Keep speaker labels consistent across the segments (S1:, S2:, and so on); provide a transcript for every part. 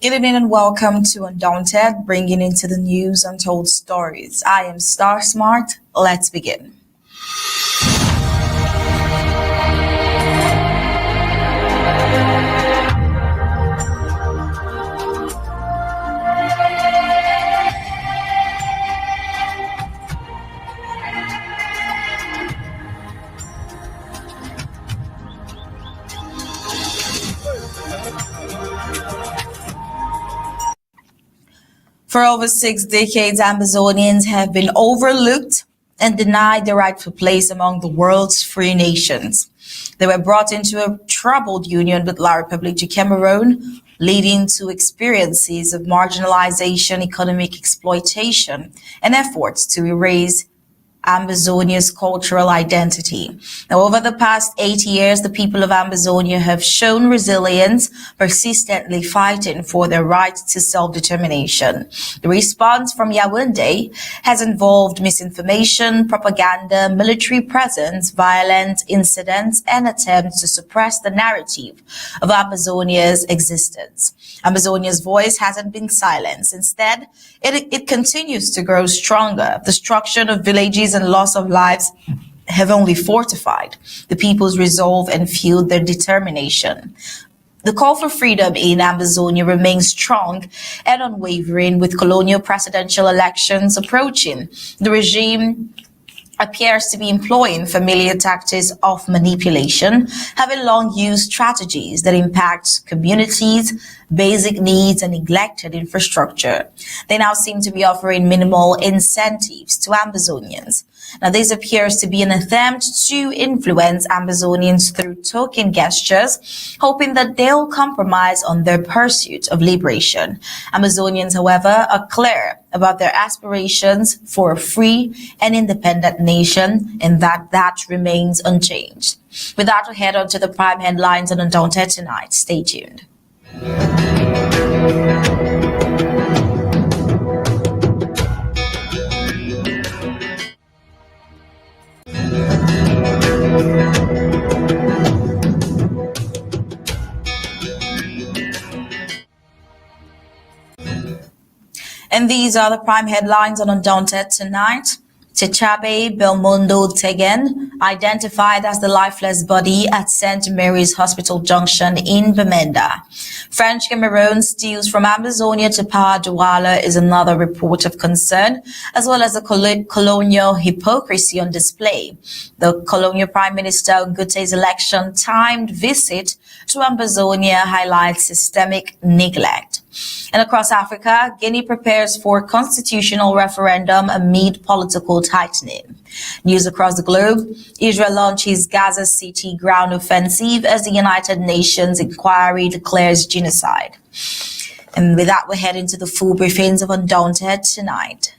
S1: Good evening and welcome to Undaunted, bringing into the news untold stories. I am Star Smart. Let's begin. For over 6 decades, Ambazonians have been overlooked and denied their rightful place among the world's free nations. They were brought into a troubled union with La République du Cameroun, leading to experiences of marginalization, economic exploitation, and efforts to erase Ambazonia's cultural identity. Now, over the past 8 years, the people of Ambazonia have shown resilience, persistently fighting for their right to self-determination. The response from Yaoundé has involved misinformation, propaganda, military presence, violent incidents, and attempts to suppress the narrative of Ambazonia's existence. Ambazonia's voice hasn't been silenced. Instead, it continues to grow stronger. Destruction of villages and loss of lives have only fortified the people's resolve and fueled their determination. The call for freedom in Ambazonia remains strong and unwavering. With colonial presidential elections approaching, the regime appears to be employing familiar tactics of manipulation, having long used strategies that impact communities, basic needs, and neglected infrastructure. They now seem to be offering minimal incentives to Ambazonians. Now, this appears to be an attempt to influence Ambazonians through token gestures, hoping that they'll compromise on their pursuit of liberation. Ambazonians, however, are clear about their aspirations for a free and independent nation, and that remains unchanged. With that, we'll head on to the prime headlines on Undaunted tonight. Stay tuned. And these are the prime headlines on Undaunted tonight. Techabe, Belmondo, Teghen, identified as the lifeless body at St. Mary's Hospital Junction in Bamenda. French Cameroun steals from Ambazonia to power Douala is another report of concern, as well as the colonial hypocrisy on display. The colonial Prime Minister Ngute's election-timed visit to Ambazonia highlights systemic neglect. And across Africa, Guinea prepares for constitutional referendum amid political tightening. News across the globe, Israel launches Gaza City ground offensive as the United Nations inquiry declares genocide. And with that, we're heading to the full briefings of Undaunted tonight.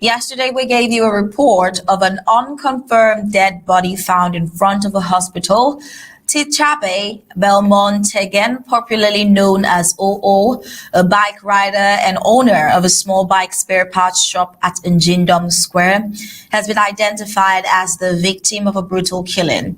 S1: Yesterday, we gave you a report of an unconfirmed dead body found in front of a hospital. Techabe Belmondo Teghen, popularly known as OO, a bike rider and owner of a small bike spare parts shop at Njindom Square, has been identified as the victim of a brutal killing.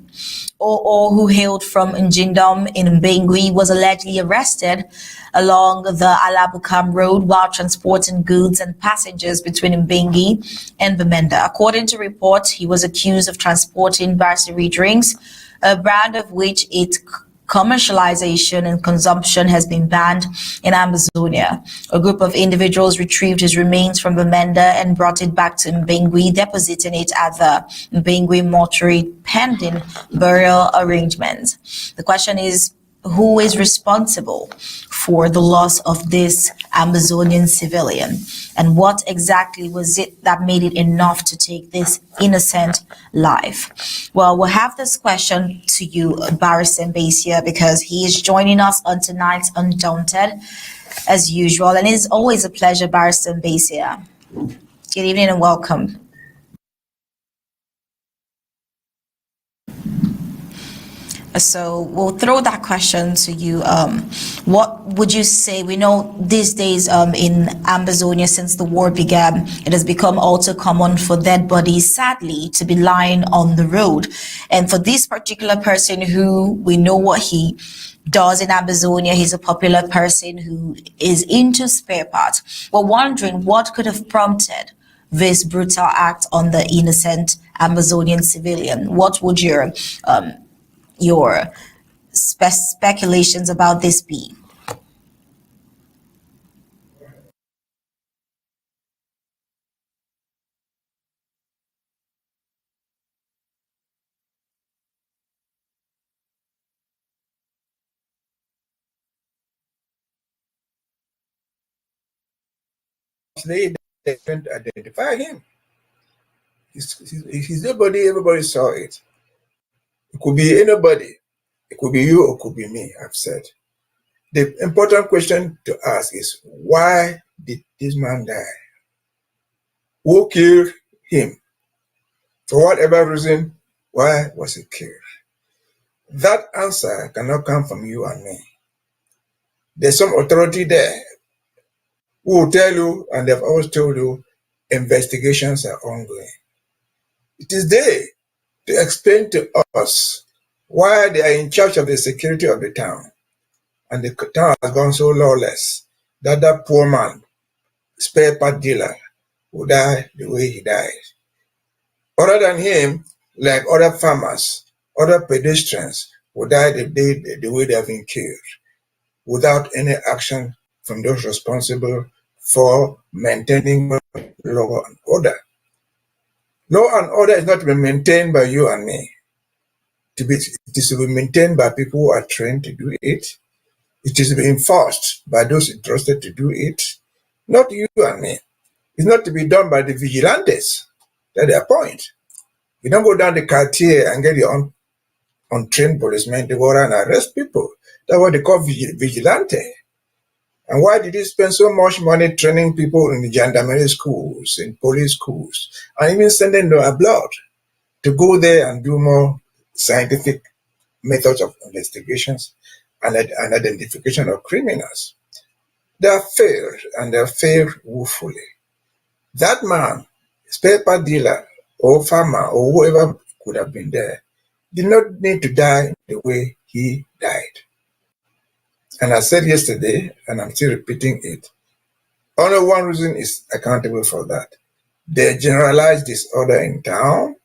S1: OO, who hailed from Njindom in Mbengui, was allegedly arrested along the Alabukam Road while transporting goods and passengers between Mbengui and Bamenda. According to reports, he was accused of transporting Barsiri drinks, a brand of which its commercialization and consumption has been banned in Ambazonia. A group of individuals retrieved his remains from Bamenda and brought it back to Mbengui, depositing it at the Mbengui mortuary pending burial arrangements. The question is, who is responsible for the loss of this Ambazonian civilian? And what exactly was it that made it enough to take this innocent life? Well, we'll have this question to you, Barrister Mbeseha, because he is joining us on tonight's Undaunted as usual. And it's always a pleasure, Barrister Mbeseha. Good evening and welcome. So we'll throw that question to you. What would you say? We know these days in Ambazonia, since the war began, it has become all too common for dead bodies, sadly, to be lying on the road. And for this particular person who we know what he does in Ambazonia, he's a popular person who is into spare parts. We're wondering what could have prompted this brutal act on the innocent Amazonian civilian. What would your speculations about this be?
S2: They didn't identify him. He's nobody, everybody saw it. It could be anybody. It could be you or it could be me, I've said. The important question to ask is, why did this man die? Who killed him? For whatever reason, why was he killed? That answer cannot come from you and me. There's some authority there who will tell you, and they've always told you, investigations are ongoing. It is they to explain to us why they are in charge of the security of the town. And the town has gone so lawless that that poor man, spare part dealer, will die the way he died. Other than him, like other farmers, other pedestrians will die the way they have been killed, without any action from those responsible for maintaining law and order. Law and order is not to be maintained by you and me. It is to be maintained by people who are trained to do it. It is to be enforced by those entrusted to do it, not you and me. It's not to be done by the vigilantes. That's their point. You don't go down the cartier and get your untrained policemen to go around and arrest people. That's what they call vigilante. And why did you spend so much money training people in the gendarmerie schools, in police schools, and even sending them abroad to go there and do more scientific methods of investigations and identification of criminals? They have failed, and they have failed woefully. That man, spare part dealer or farmer or whoever could have been there, did not need to die the way he died. And I said yesterday, and I'm still repeating it, only one reason is accountable for that. The generalized disorder in town,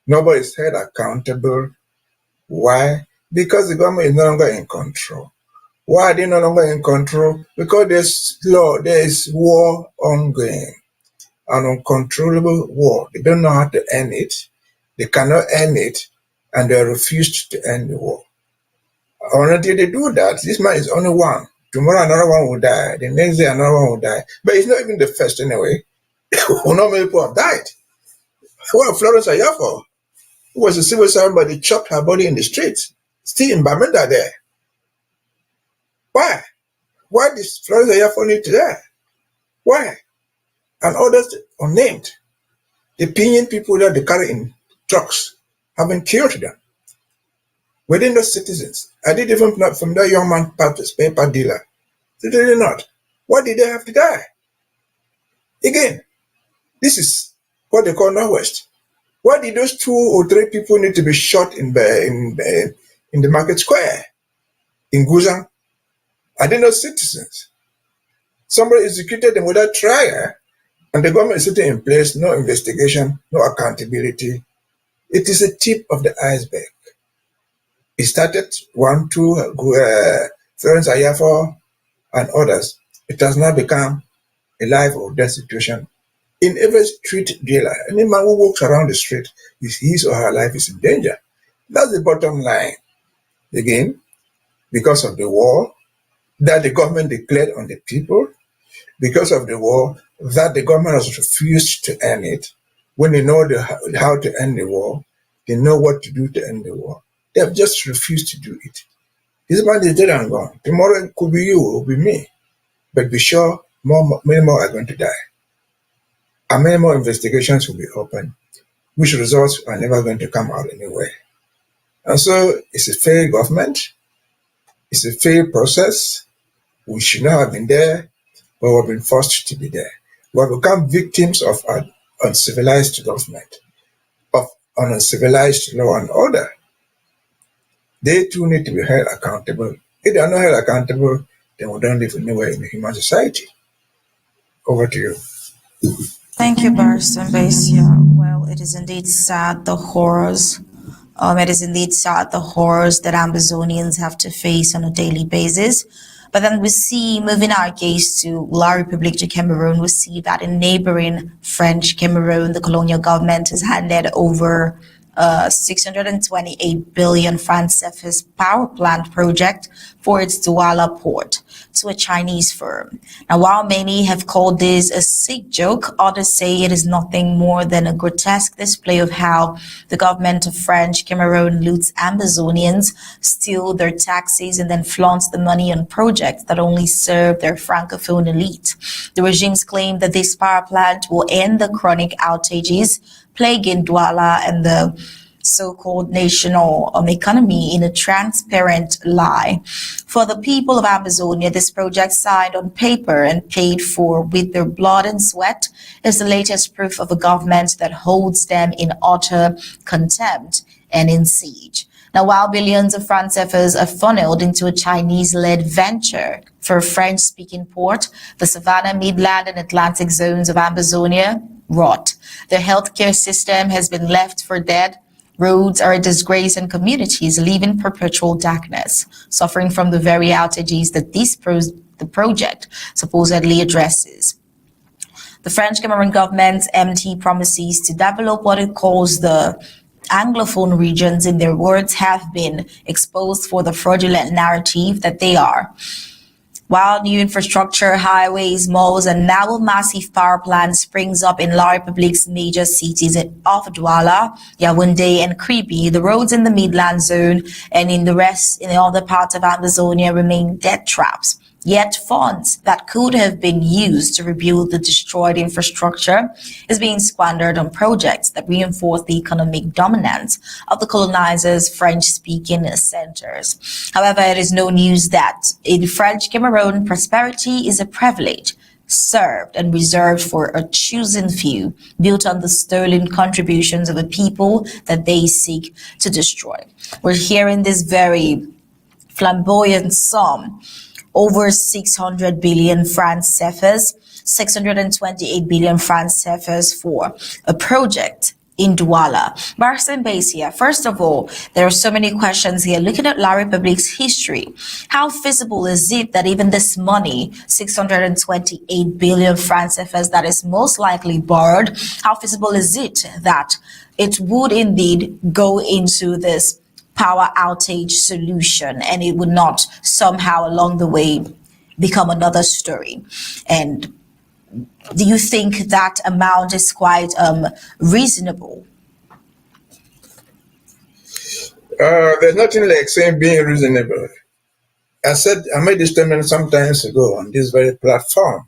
S2: nobody is held accountable. Why? Because the government is no longer in control. Why are they no longer in control? Because there's law, there is war ongoing, an uncontrollable war. They don't know how to end it. They cannot end it, and they refuse to end the war. Until they do that, this man is only one. Tomorrow another one will die. The next day another one will die. But he's not even the first anyway. Not many people have died. Well, Florence Ayafo, who was a civil servant, but they chopped her body in the streets, still in Bamenda there. Why? Why did Florence Ayafo need to die? Why? And others unnamed. The Pinyin people that they carry in trucks haven't killed them. Within those citizens, are they different from that young man, spare part dealer? They did not. Why did they have to die? Again, this is what they call Northwest. Why did those 2 or 3 people need to be shot in the market square in Guzan? Are they not citizens? Somebody executed them without trial, and the government is sitting in place, no investigation, no accountability. It is a tip of the iceberg. It started 1, 2, Florence Ayafo and others. It has now become a life or death situation. In every street dealer, any man who walks around the street, his or her life is in danger. That's the bottom line. Again, because of the war that the government declared on the people, because of the war that the government has refused to end it. When they know how to end the war, they know what to do to end the war. They have just refused to do it. This man is dead and gone. Tomorrow it could be you, it could be me. But be sure many more are going to die. And many more investigations will be open, which results are never going to come out anyway. And so it's a failed government, it's a failed process. We should not have been there, but we've been forced to be there. We have become victims of an uncivilized government, of an uncivilized law and order. They too need to be held accountable. If they are not held accountable, then we don't live anywhere in a human society. Over to you.
S1: Thank you, Barrister Mbeseha. Well, it is indeed sad the horrors. It is indeed sad the horrors that Ambazonians have to face on a daily basis. But then we see, moving our gaze to La République du Cameroun, we see that in neighboring French Cameroun, the colonial government has handed over 628 billion francs CFA's power plant project for its Douala port to a Chinese firm. Now, while many have called this a sick joke, others say it is nothing more than a grotesque display of how the government of French Cameroun loots Ambazonians, steal their taxes, and then flaunts the money on projects that only serve their francophone elite. The regimes claim that this power plant will end the chronic outages plaguing Douala and the so-called national economy in a transparent lie. For the people of Ambazonia, this project signed on paper and paid for with their blood and sweat is the latest proof of a government that holds them in utter contempt and in siege. Now, while billions of franc CFAs are funneled into a Chinese-led venture for a French-speaking port, the Savannah, Midland, and Atlantic zones of Ambazonia rot. The healthcare system has been left for dead. Roads are a disgrace, and communities live in perpetual darkness, suffering from the very outages that the project supposedly addresses. The French Cameroon government's empty promises to develop what it calls the Anglophone regions, in their words, have been exposed for the fraudulent narrative that they are. While new infrastructure, highways, malls, and now a massive power plant springs up in La République's major cities of Douala, Yaoundé, and Kribi, the roads in the Midland zone and in the other parts of Ambazonia remain dead traps. Yet funds that could have been used to rebuild the destroyed infrastructure is being squandered on projects that reinforce the economic dominance of the colonizers' French-speaking centers. However, it is no news that in French Cameroon, prosperity is a privilege served and reserved for a chosen few, built on the stolen contributions of a people that they seek to destroy. We're hearing this very flamboyant sum. Over 600 billion francs CFAs, 628 billion francs CFAs for a project in Douala. Barrister Mbeseha, first of all, there are so many questions here. Looking at La République's history, how feasible is it that even this money, 628 billion francs CFAs, that is most likely borrowed, how feasible is it that it would indeed go into this power outage solution and it would not somehow along the way become another story? And do you think that amount is quite reasonable?
S2: There's nothing like saying being reasonable. I made this statement some times ago on this very platform.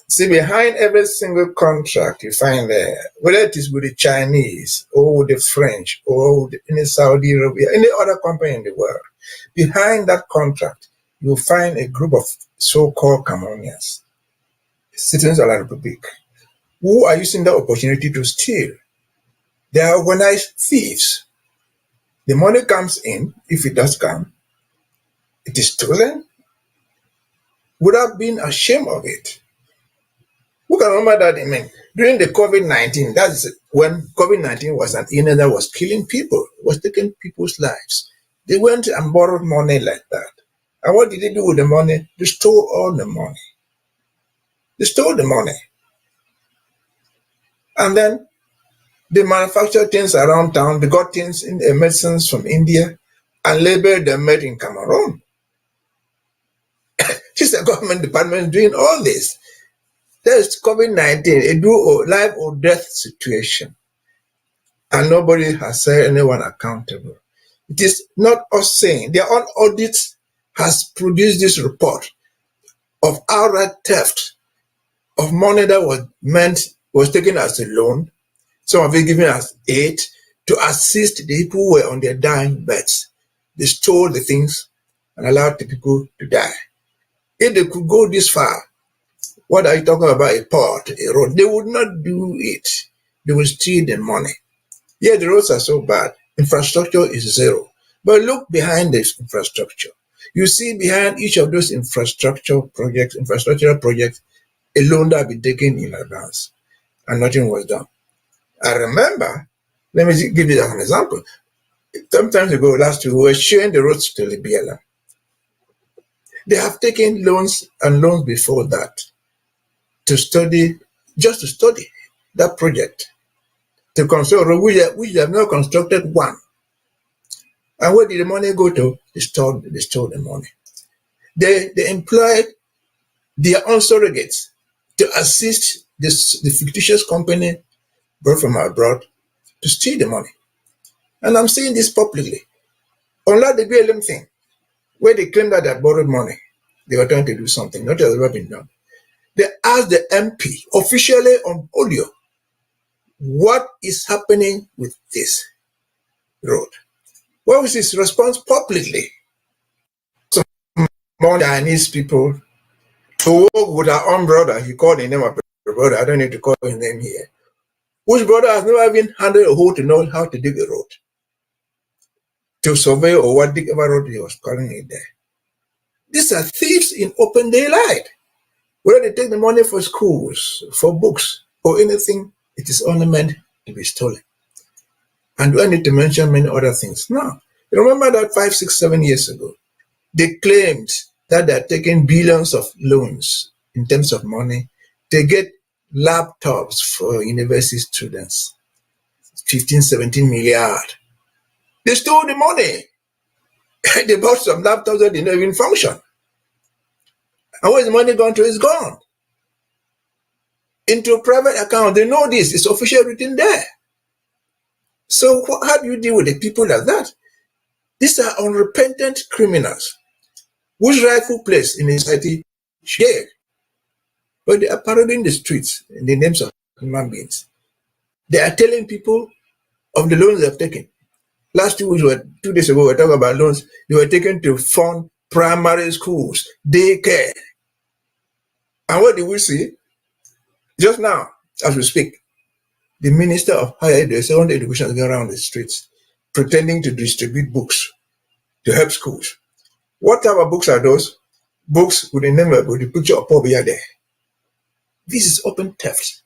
S2: See, behind every single contract you find there, whether it is with the Chinese or with the French or with any Saudi Arabia, any other company in the world, behind that contract, you'll find a group of so-called Cameroonians, citizens of La République, who are using the opportunity to steal. They are organized thieves. The money comes in, if it does come, it is stolen without being ashamed of it. Who can remember that? I mean, during the COVID-19, that's when COVID-19 was an illness that was killing people, was taking people's lives. They went and borrowed money like that. And what did they do with the money? They stole all the money. They stole the money. And then they manufactured things around town. They got things in medicines from India and labeled them made in Cameroon. Just the government department doing all this. There's COVID-19, a life or death situation. And nobody has said anyone accountable. It is not us saying. Their own audit has produced this report of outright theft of money that was taken as a loan, some of it given as aid, to assist the people who were on their dying beds. They stole the things and allowed the people to die. If they could go this far, what are you talking about? A port, a road? They would not do it. They will steal the money. Yeah, the roads are so bad. Infrastructure is zero. But look behind this infrastructure. You see behind each of those infrastructural projects, a loan that had been taken in advance, and nothing was done. I remember, let me give you an example. Sometimes ago, last year, we were sharing the roads to Libya. They have taken loans and loans before that to study, just to study that project, to construct a road, which they have not constructed one. And where did the money go to? They stole the money. They employed their own surrogates to assist the fictitious company brought from abroad to steal the money. And I'm saying this publicly. Unlike the BLM thing, where they claim that they borrowed money, they were trying to do something, not has ever been done. They asked the MP officially on audio, what is happening with this road? What was his response publicly? Some more Chinese people to work with our own brother, he called the name of the brother, I don't need to call his name here, whose brother has never even handled a hole to know how to dig a road, to survey or whatever road he was calling it there. These are thieves in open daylight. Whether they take the money for schools, for books, or anything, it is only meant to be stolen. And do I need to mention many other things? No. You remember that 5, 6, 7 years ago, they claimed that they're taking billions of loans in terms of money to get laptops for university students, 15, 17 million. They stole the money. They bought some laptops that didn't even function. And where's the money gone to? It's gone into a private account. They know this. It's officially written there. So how do you deal with the people like that? These are unrepentant criminals whose rightful place in the society share. But they are parading the streets in the names of human beings. They are telling people of the loans they have taken. Last 2 weeks, 2 days ago, we were talking about loans. They were taken to fund primary schools, daycare. And what did we see? Just now, as we speak, the Minister of Higher Education is going around the streets pretending to distribute books to help schools. What type of books are those? Books with the name of the picture of Pobia there. This is open theft.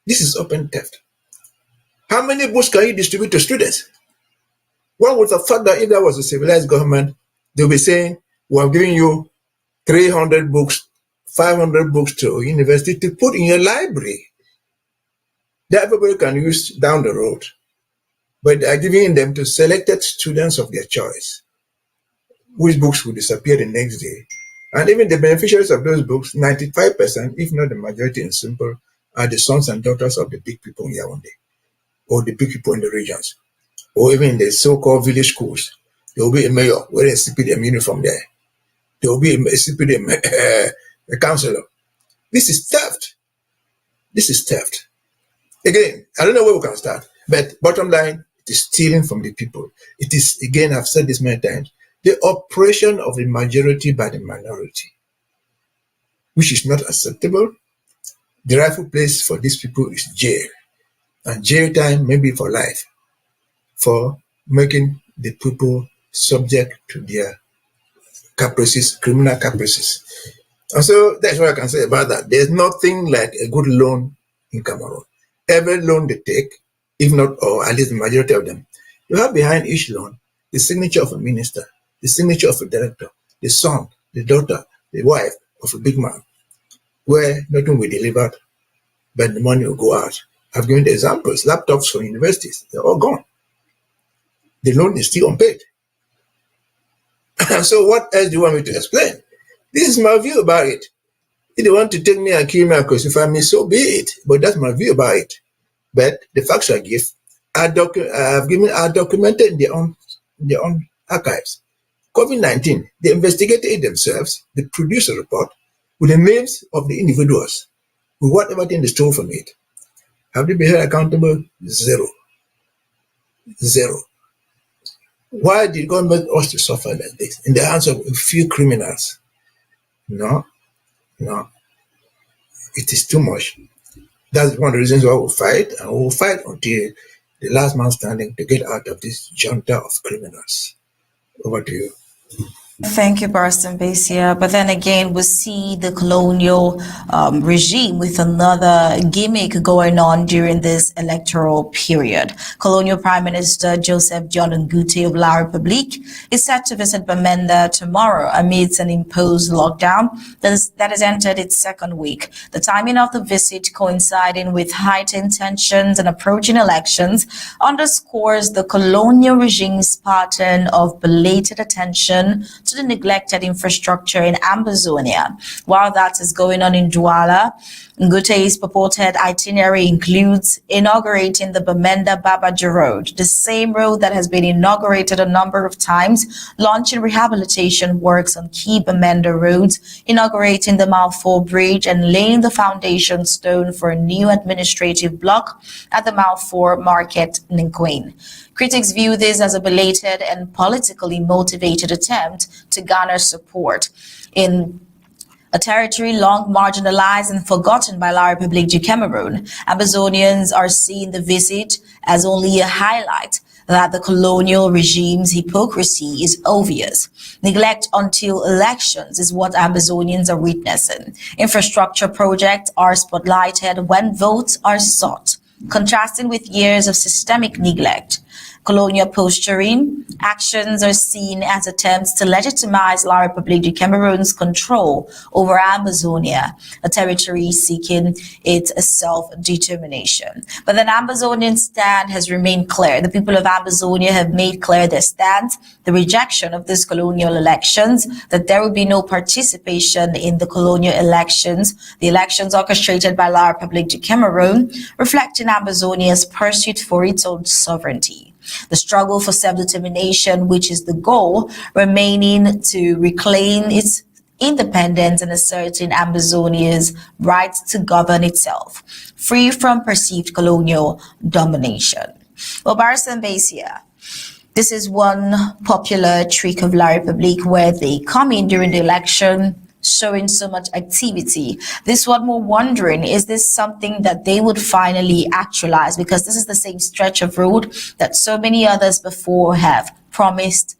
S2: This is open theft. How many books can you distribute to students? One would have thought that if there was a civilized government, they'll be saying, we are giving you 300 books, 500 books to university to put in your library that everybody can use down the road. But they are giving them to selected students of their choice, whose books will disappear the next day. And even the beneficiaries of those books, 95%, if not the majority in simple, are the sons and daughters of the big people in Yaoundé, or the big people in the regions, or even in the so-called village schools. There will be a mayor wearing a CPDM uniform there. There will be a CPDM a councillor. This is theft. This is theft. Again, I don't know where we can start, but bottom line, it is stealing from the people. It is, again, I've said this many times, the oppression of the majority by the minority, which is not acceptable. The rightful place for these people is jail. And jail time may be for life, for making the people subject to their caprices, criminal caprices. And so that's what I can say about that. There's nothing like a good loan in Cameroon. Every loan they take, if not, or at least the majority of them, you have behind each loan the signature of a minister, the signature of a director, the son, the daughter, the wife of a big man, where nothing will be delivered, but the money will go out. I've given the examples, laptops for universities, they're all gone. The loan is still unpaid. So what else do you want me to explain? This is my view about it. If they want to take me and kill me and crucify me, so be it. But that's my view about it. But the facts I give, are documented in their own archives. COVID-19, they investigated it themselves. They produced a report with the names of the individuals, with whatever thing they stole from it. Have they been held accountable? Zero. Zero. Why did God make us to suffer like this in the hands of a few criminals? No, no, it is too much. That's one of the reasons why we'll fight, and we'll fight until the last man standing to get out of this junta of criminals. Over to you.
S1: Thank you, Barson Mbeseha. But then again, we see the colonial regime with another gimmick going on during this electoral period. Colonial Prime Minister Joseph John Ngute of La Republique is set to visit Bamenda tomorrow amidst an imposed lockdown that has entered its second week. The timing of the visit coinciding with heightened tensions and approaching elections underscores the colonial regime's pattern of belated attention to the neglected infrastructure in Ambazonia. While that is going on in Douala, Ngute's purported itinerary includes inaugurating the Bamenda-Babaji Road, the same road that has been inaugurated a number of times, launching rehabilitation works on key Bamenda roads, inaugurating the Malfour Bridge, and laying the foundation stone for a new administrative block at the Malfour Market, Ngute. Critics view this as a belated and politically motivated attempt to garner support in a territory long marginalized and forgotten by La République du Cameroun. Ambazonians are seeing the visit as only a highlight that the colonial regime's hypocrisy is obvious. Neglect until elections is what Ambazonians are witnessing. Infrastructure projects are spotlighted when votes are sought, contrasting with years of systemic neglect. Colonial posturing actions are seen as attempts to legitimize La République du Cameroun's control over Ambazonia, a territory seeking its self-determination. But the Ambazonian stand has remained clear. The people of Ambazonia have made clear their stance, the rejection of these colonial elections, that there will be no participation in the colonial elections, the elections orchestrated by La République du Cameroun, reflecting Ambazonia's pursuit for its own sovereignty. The struggle for self-determination, which is the goal, remaining to reclaim its independence and asserting Ambazonia's right to govern itself, free from perceived colonial domination. Well, Barson Mbeseha, this is one popular trick of La République where they come in during the election showing so much activity. This one we're wondering, is this something that they would finally actualize? Because this is the same stretch of road that so many others before have promised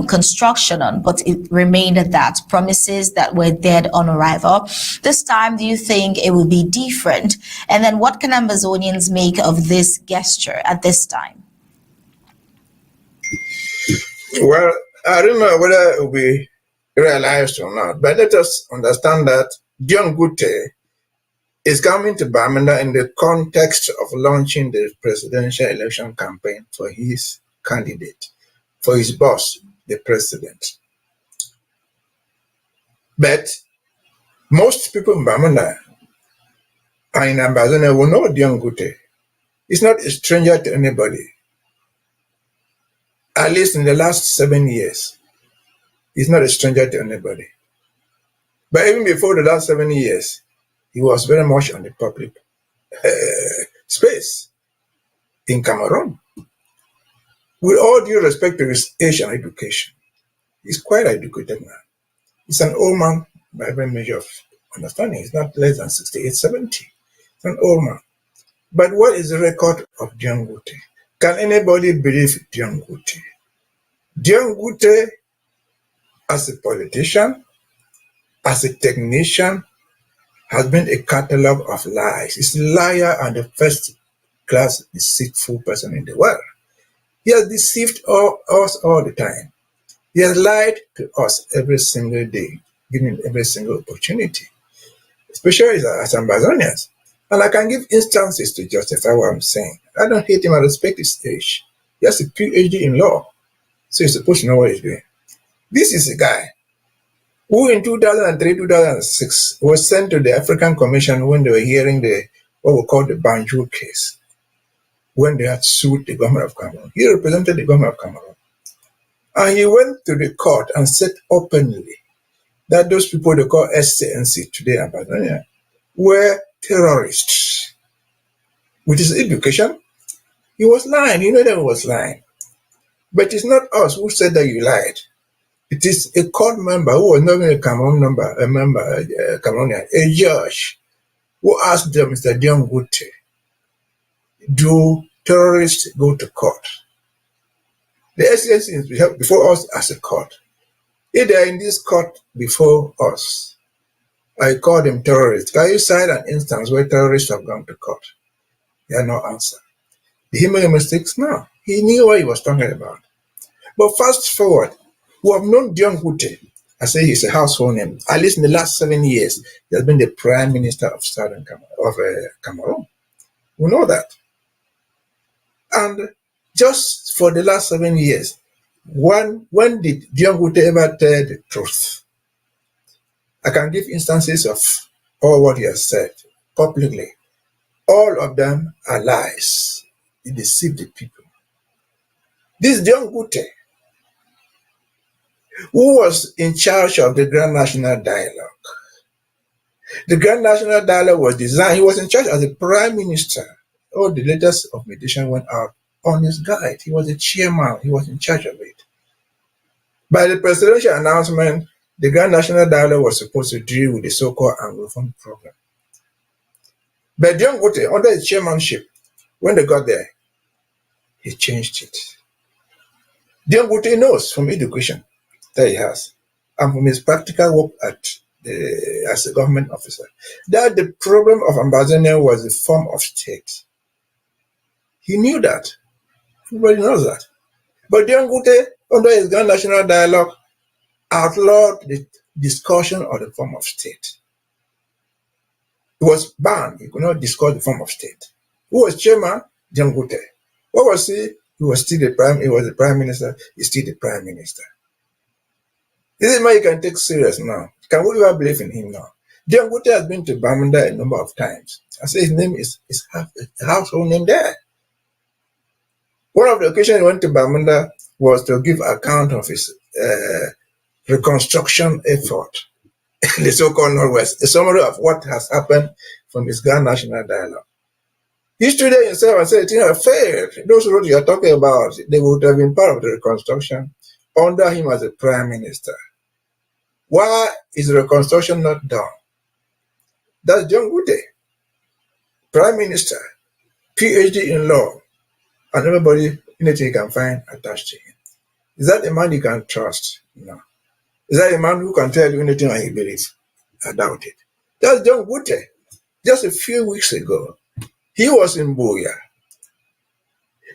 S1: construction on, but it remained at that. Promises that were dead on arrival. This time, do you think it will be different? And then what can Ambazonians make of this gesture at this time?
S2: Well, I don't know whether it will be realized or not, but let us understand that John Ngute is coming to Bamenda in the context of launching the presidential election campaign for his candidate, for his boss, the president. But most people in Bamenda and in Ambazonia will know John Ngute. He's not a stranger to anybody. At least in the last 7 years, he's not a stranger to anybody. But even before the last 7 years, he was very much on the public space in Cameroon. With all due respect to his age and education, he's quite educated now. He's an old man by every measure of understanding. He's not less than 68, 70. He's an old man. But what is the record of John Ngute? Can anybody believe John Ngute? John Ngute, as a politician, as a technician, has been a catalogue of lies. He's a liar and the first-class deceitful person in the world. He has deceived us all the time. He has lied to us every single day, giving every single opportunity, especially as Ambazonians. And I can give instances to justify what I'm saying. I don't hate him, I respect his age. He has a PhD in law, so he's supposed to know what he's doing. This is a guy who in 2003, 2006 was sent to the African Commission when they were hearing what we call the Banjul case, when they had sued the government of Cameroun. He represented the government of Cameroun. And he went to the court and said openly that those people they call SCNC today in Ambazonia were terrorists. With his education, He was lying. You know that he was lying. But it's not us who said that you lied. It is a court member who was not even a Cameroon Cameroonian, a judge who asked them, Mr. Ngute, do terrorists go to court? The essence is before us as a court. If they are in this court before us, I call them terrorists. Can you cite an instance where terrorists have gone to court? He had no answer. Did he make mistakes? No. He knew what he was talking about. But fast forward, we have known Ngute. I say he's a household name. At least in the last 7 years, he has been the Prime Minister of Cameroon. We know that. And just for the last 7 years, when did Ngute ever tell the truth? I can give instances of all what he has said publicly. All of them are lies. He deceived the people. This Ngute, who was in charge of the Grand National Dialogue. The Grand National Dialogue was designed, he was in charge as the Prime Minister. All the letters of mediation went out on his guide. He was the chairman, he was in charge of it. By the presidential announcement, the Grand National Dialogue was supposed to deal with the so-called Anglophone problem. But Ngute, under his chairmanship, when they got there, he changed it. Ngute knows from education that he has, and from his practical work as a government officer, that the problem of Ambazonia was a form of state. He knew that. Everybody knows that. But Ngute, under his Grand National Dialogue, outlawed the discussion of the form of state. It was banned. He could not discuss the form of state. Who was chairman? Ngute. What was he? He was still he was the prime minister. He's still the prime minister. This is man you can take serious now. Can we ever believe in him now? Ngute has been to Bamenda a number of times. I say his name is a household name there. One of the occasions he went to Bamenda was to give account of his reconstruction effort in the so-called Northwest, a summary of what has happened from his Grand National Dialogue. He stood there himself and said, it has failed. Those roads you are talking about, they would have been part of the reconstruction under him as a prime minister. Why is the reconstruction not done? That's Ngute, prime minister, PhD in law, and everybody, anything you can find attached to him. Is that a man you can trust? No. Is that a man who can tell you anything he believes? I doubt it. That's Ngute. Just a few weeks ago, he was in Buea,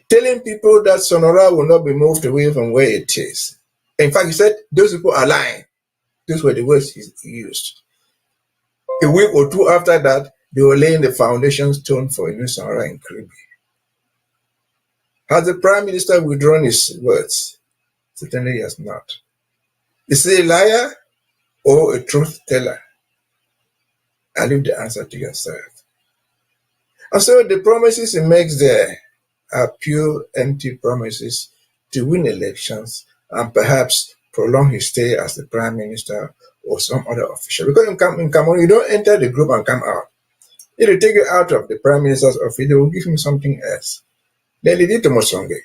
S2: telling people that Sonora will not be moved away from where it is. In fact, he said, those people are lying. Those were the words he used. A week or two after that, they were laying the foundation stone for a new Sonora in Caribbean. Has the Prime Minister withdrawn his words? Certainly he has not. Is he a liar or a truth teller? I leave the answer to yourself. And so the promises he makes there are pure empty promises to win elections and perhaps prolong his stay as the Prime Minister or some other official. Because in Cameroon, you don't enter the group and come out. If they take you out of the Prime Minister's office, they will give him something else. Then they did to Mosonge.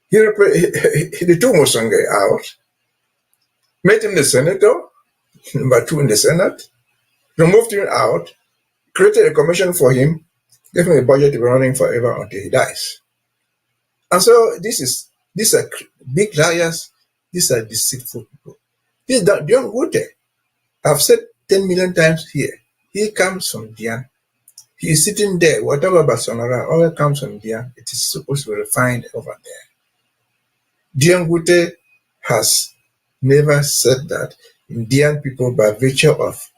S2: He took Mosonge out, made him the senator, number 2 in the Senate, removed him out, created a commission for him, gave him a budget to be running forever until he dies. And so these are big liars, these are deceitful people. This is Ngute. I've said 10 million times here. He comes from Dian. He is sitting there, whatever about Sonora, all comes from Dian. It is supposed to be refined over there. Ngute has never said that Indian people, by virtue of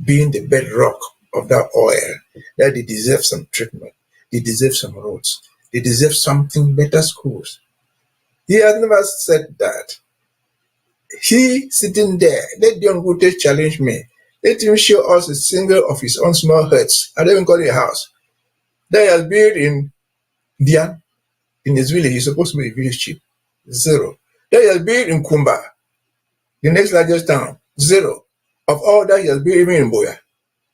S2: being the bedrock of that oil, that they deserve some treatment, they deserve some roads, they deserve something better schools. He has never said that. He sitting there, let Ngute challenge me. Let him show us a single of his own small huts. I don't even call it a house. That he has built in Dian, in his village. He's supposed to be a village chief. 0. That he has built in Kumba, the next largest town. 0. Of all that he has built even in Buea,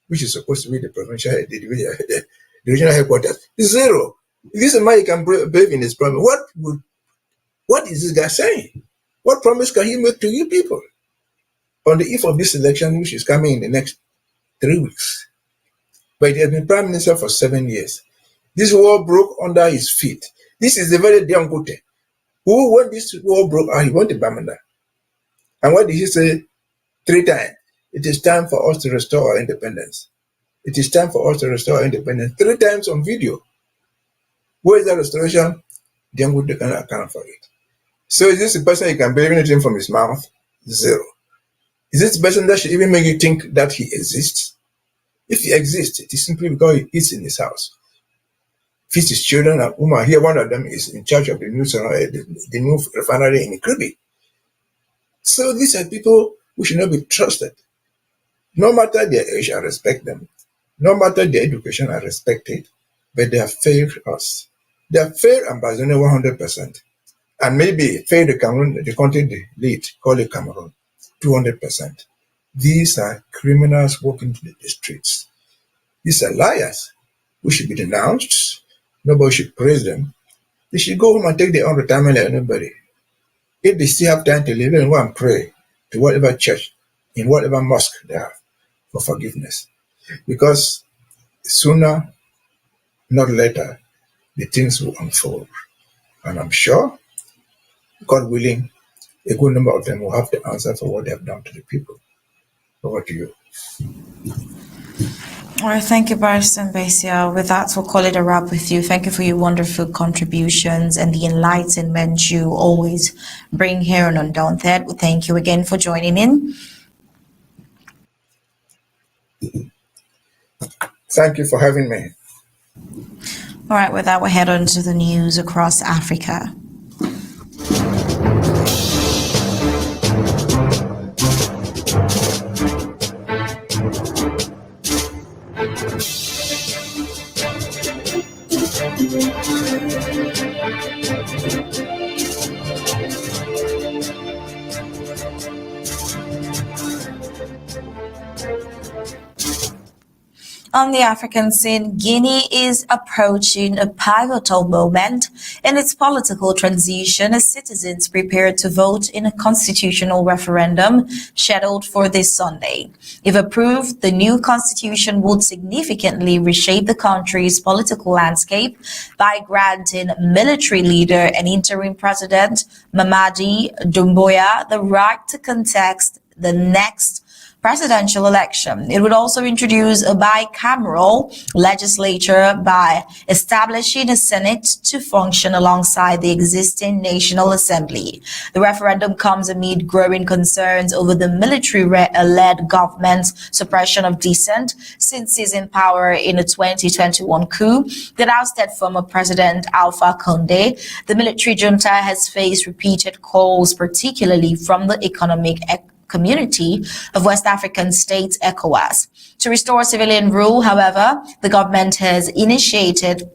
S2: which is supposed to be the provincial, the regional headquarters. 0. If this man can believe in his promise, what is this guy saying? What promise can he make to you people on the eve of this election, which is coming in the next 3 weeks? But he has been prime minister for 7 years. This war broke under his feet. This is the very damn Ngute who, when this war broke out, he went to Bamenda. And what did he say 3 times? It is time for us to restore our independence. It is time for us to restore our independence. 3 times on video. Where is that restoration? The Ngute cannot account for it. So is this a person you can believe anything from his mouth? Zero. Is this a person that should even make you think that he exists? If he exists, it is simply because he eats in his house. Feeds his children and woman. Here, one of them is in charge of the new refinery in Ikribi. So these are people who should not be trusted. No matter their age, I respect them. No matter their education, I respect it. But they have failed us. They have failed Ambazonia 100%. And maybe failed the Cameroun, the country they lead, call it Cameroun, 200%. These are criminals walking to the streets. These are liars who should be denounced. Nobody should praise them. They should go home and take their own retirement like anybody. If they still have time to live, and go and pray to whatever church, in whatever mosque they have for forgiveness. Because sooner, not later, the things will unfold. And I'm sure, God willing, a good number of them will have the answer for what they have done to the people. Over to you.
S1: All right, thank you, Barrister Mbeseha. With that, we'll call it a wrap with you. Thank you for your wonderful contributions and the enlightenment you always bring here on Undaunted. Thank you again for joining in.
S2: Thank you for having me.
S1: All right, with that, we'll head on to the news across Africa. On the African scene, Guinea is approaching a pivotal moment in its political transition as citizens prepare to vote in a constitutional referendum scheduled for this Sunday. If approved, the new constitution would significantly reshape the country's political landscape by granting military leader and interim president Mamadi Doumbouya the right to contest the next presidential election. It would also introduce a bicameral legislature by establishing a Senate to function alongside the existing National Assembly. The referendum comes amid growing concerns over the military-led government's suppression of dissent since seizing power in a 2021 coup that ousted former President Alpha Conde. The military junta has faced repeated calls, particularly from the Economic Community of West African States, ECOWAS. To restore civilian rule, however, the government has initiated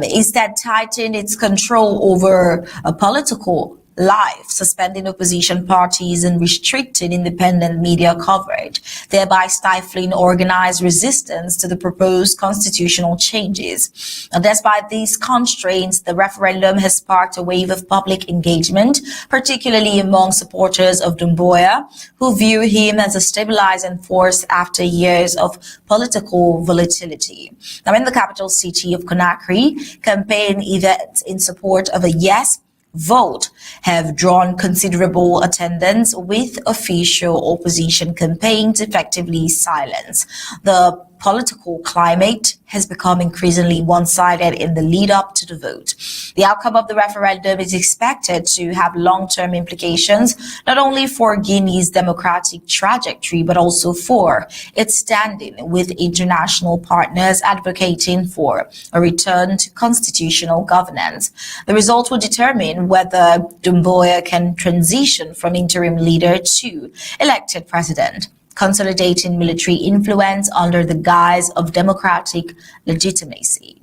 S1: instead tightened its control over political life, suspending opposition parties and restricting independent media coverage, thereby stifling organized resistance to the proposed constitutional changes. And despite these constraints, the referendum has sparked a wave of public engagement, particularly among supporters of Doumbouya, who view him as a stabilizing force after years of political volatility. Now, in the capital city of Conakry, campaign events in support of a yes vote have drawn considerable attendance, with official opposition campaigns effectively silenced. The political climate has become increasingly one-sided in the lead up to the vote. The outcome of the referendum is expected to have long-term implications, not only for Guinea's democratic trajectory, but also for its standing with international partners advocating for a return to constitutional governance. The result will determine whether Doumbouya can transition from interim leader to elected president, consolidating military influence under the guise of democratic legitimacy.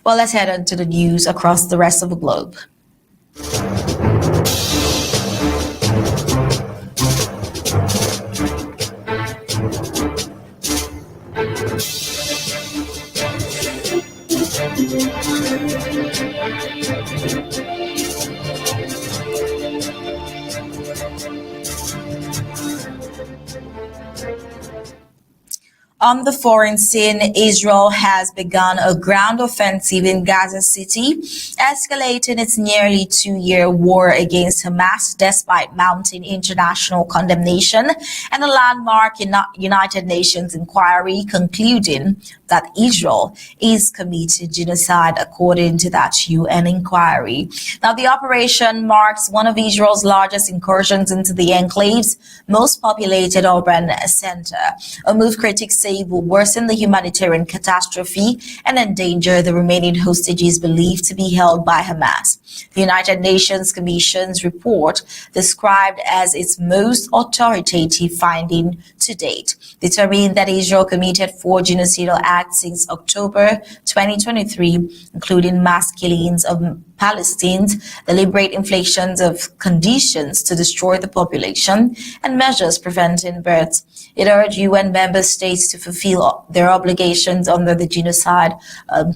S1: Well, let's head on to the news across the rest of the globe. On the foreign scene, Israel has begun a ground offensive in Gaza City, escalating its nearly 2-year war against Hamas despite mounting international condemnation and a landmark United Nations inquiry concluding that Israel is committed genocide according to that UN inquiry. Now, the operation marks one of Israel's largest incursions into the enclave's most populated urban center, a move critics say will worsen the humanitarian catastrophe and endanger the remaining hostages believed to be held by Hamas. The United Nations Commission's report, described as its most authoritative finding to date, determined that Israel committed 4 genocidal acts since October 2023, including mass killings of Palestinians, deliberate inflictions of conditions to destroy the population, and measures preventing births. It urged UN member states to fulfill their obligations under the Genocide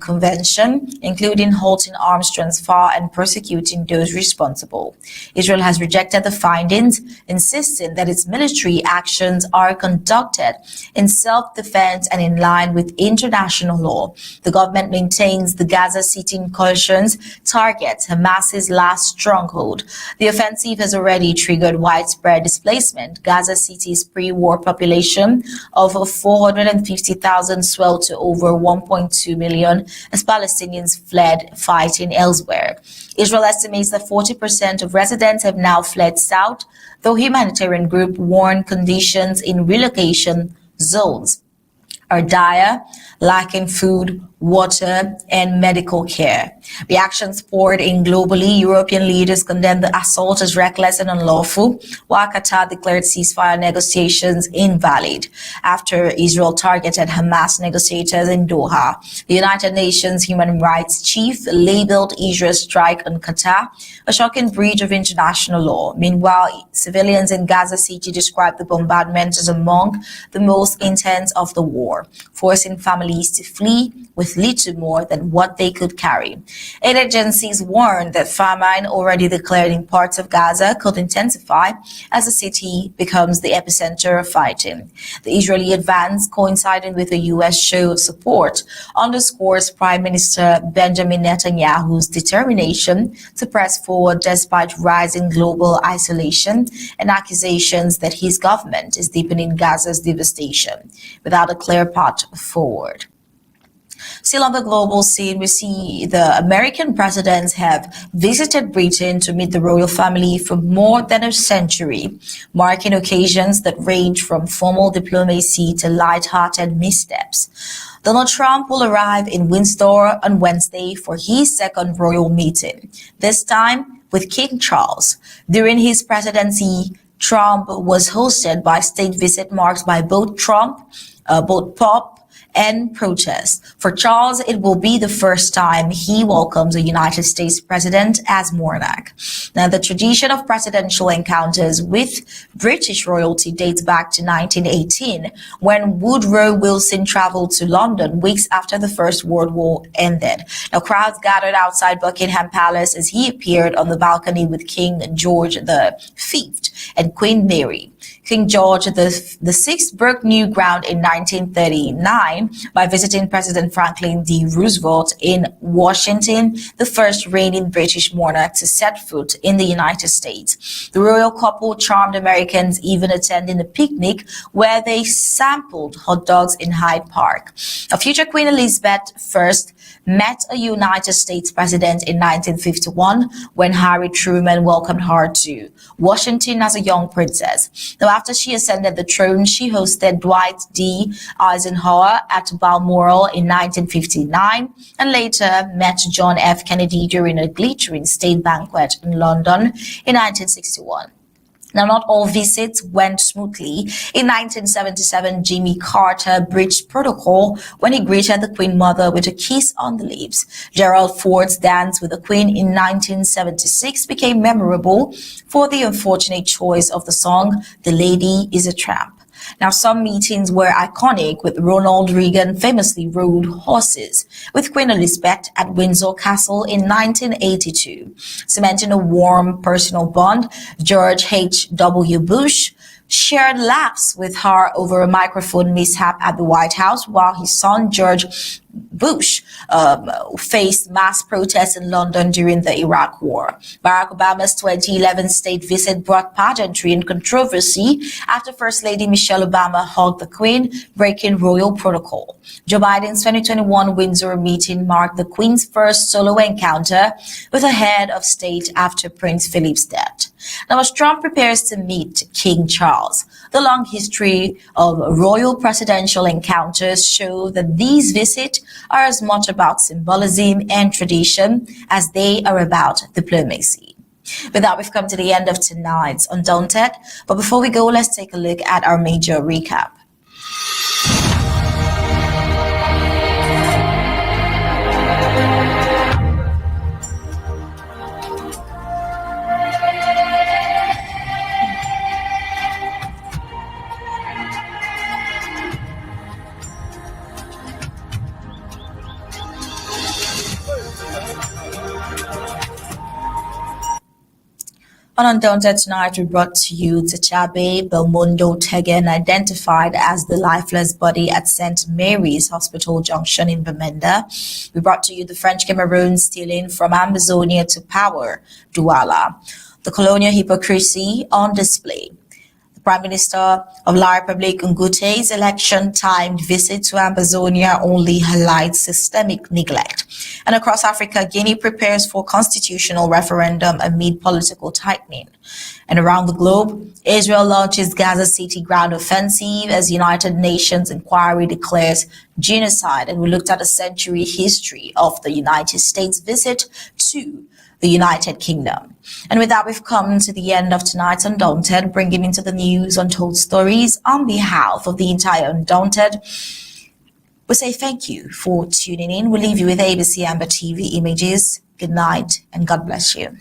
S1: Convention, including halting arms transfer and prosecuting those responsible. Israel has rejected the findings, insisting that its military actions are conducted in self-defense and in line with international law. The government maintains the Gaza City incursions target Hamas's last stronghold. The offensive has already triggered widespread displacement. Gaza City's pre-war population of 450,000 swelled to over 1.2 million as Palestinians fled fighting elsewhere. Israel estimates that 40% of residents have now fled south, though humanitarian groups warn conditions in relocation zones are dire, lacking food, water, and medical care. Reactions poured in globally. European leaders condemned the assault as reckless and unlawful, while Qatar declared ceasefire negotiations invalid after Israel targeted Hamas negotiators in Doha. The United Nations human rights chief labeled Israel's strike on Qatar a shocking breach of international law. Meanwhile, civilians in Gaza City described the bombardment as among the most intense of the war, forcing families to flee with little more than what they could carry. Aid agencies warned that famine already declared in parts of Gaza could intensify as the city becomes the epicenter of fighting. The Israeli advance, coinciding with a U.S. show of support, underscores Prime Minister Benjamin Netanyahu's determination to press forward despite rising global isolation and accusations that his government is deepening Gaza's devastation without a clear path forward. Still on the global scene, we see the American presidents have visited Britain to meet the royal family for more than a century, marking occasions that range from formal diplomacy to light-hearted missteps. Donald Trump will arrive in Windsor on Wednesday for his second royal meeting, this time with King Charles. During his presidency, Trump was hosted by state visit marked by both pomp and protest. For Charles, it will be the first time he welcomes a United States president as monarch. Now, the tradition of presidential encounters with British royalty dates back to 1918, when Woodrow Wilson traveled to London weeks after the First World War ended. Now, crowds gathered outside Buckingham Palace as he appeared on the balcony with King George V and Queen Mary. King George VI broke new ground in 1939 by visiting President Franklin D. Roosevelt in Washington, the first reigning British monarch to set foot in the United States. The royal couple charmed Americans, even attending a picnic where they sampled hot dogs in Hyde Park. A future Queen Elizabeth I met a United States president in 1951 when Harry Truman welcomed her to Washington as a young princess. Now, after she ascended the throne, she hosted Dwight D. Eisenhower at Balmoral in 1959 and later met John F. Kennedy during a glittering state banquet in London in 1961. Now, not all visits went smoothly. In 1977, Jimmy Carter breached protocol when he greeted the Queen Mother with a kiss on the lips. Gerald Ford's dance with the Queen in 1976 became memorable for the unfortunate choice of the song, "The Lady is a Tramp." Now, some meetings were iconic, with Ronald Reagan famously rode horses with Queen Elizabeth at Windsor Castle in 1982, cementing a warm personal bond. George H.W. Bush shared laughs with her over a microphone mishap at the White House, while his son George Bush faced mass protests in London during the Iraq War. Barack Obama's 2011 state visit brought pageantry and controversy after First Lady Michelle Obama hugged the Queen, breaking royal protocol. Joe Biden's 2021 Windsor meeting marked the Queen's first solo encounter with a head of state after Prince Philip's death. Now, as Trump prepares to meet King Charles, the long history of royal presidential encounters show that these visits are as much about symbolism and tradition as they are about diplomacy. With that, we've come to the end of tonight's Undaunted. But before we go, let's take a look at our major recap. On Undaunted tonight, we brought to you Techabe, Belmondo, Teghen, identified as the lifeless body at St. Mary's Hospital Junction in Bamenda. We brought to you the French Cameroun stealing from Ambazonia to power Douala. The Colonial Hypocrisy on display. Prime Minister of La Republique Ngute's election-timed visit to Ambazonia only highlights systemic neglect. And across Africa, Guinea prepares for constitutional referendum amid political tightening. And around the globe, Israel launches Gaza City ground offensive as United Nations inquiry declares genocide. And we looked at a century history of the United States visit to the United Kingdom. And with that, we've come to the end of tonight's Undaunted, bringing into the news untold stories. On behalf of the entire Undaunted, we say thank you for tuning in. We'll leave you with ABC Amba TV images. Good night and God bless you.